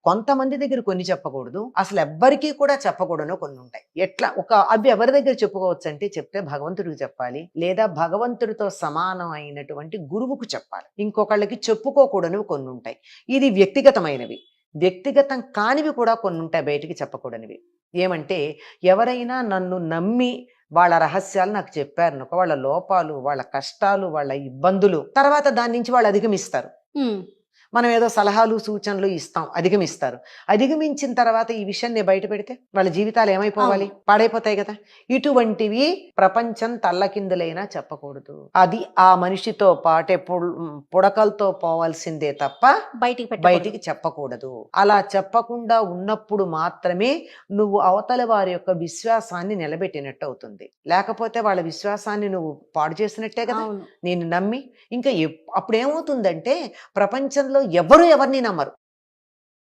కొంతమంది దగ్గర కొన్ని చెప్పకూడదు, అసలు ఎవ్వరికీ కూడా చెప్పకూడను కొన్ని ఉంటాయి. ఎట్లా అవి ఎవరి దగ్గర చెప్పుకోవచ్చు అంటే, చెప్తే భగవంతుడికి చెప్పాలి, లేదా భగవంతుడితో సమానం అయినటువంటి గురువుకు చెప్పాలి. ఇంకొకళ్ళకి చెప్పుకోకూడనివి కొన్ని ఉంటాయి. ఇది వ్యక్తిగతమైనవి. వ్యక్తిగతం కానివి కూడా కొన్ని ఉంటాయి బయటికి చెప్పకూడనివి. ఏమంటే, ఎవరైనా నన్ను నమ్మి వాళ్ళ రహస్యాలు నాకు చెప్పారనుకో, వాళ్ళ లోపాలు, వాళ్ళ కష్టాలు, వాళ్ళ ఇబ్బందులు, తర్వాత దాని నుంచి వాళ్ళు అధిగమిస్తారు. మనం ఏదో సలహాలు సూచనలు ఇస్తాం, అధిగమిస్తారు. అధిగమించిన తర్వాత ఈ విషయం నేను బయట పెడితే వాళ్ళ జీవితాలు ఏమైపోవాలి? పాడైపోతాయి కదా. ఇటువంటివి ప్రపంచం తల్లకిందులైనా చెప్పకూడదు. అది ఆ మనిషితో పాటే పుడకలతో పోవాల్సిందే తప్ప బయటికి చెప్పకూడదు. అలా చెప్పకుండా ఉన్నప్పుడు మాత్రమే నువ్వు అవతల వారి యొక్క విశ్వాసాన్ని నిలబెట్టినట్టు అవుతుంది. లేకపోతే వాళ్ళ విశ్వాసాన్ని నువ్వు పాడు చేసినట్టే కదా. నేను నమ్మి ఇంకా అప్పుడు ఏమవుతుందంటే, ప్రపంచంలో ఎవరు ఎవరిని నమ్మరు.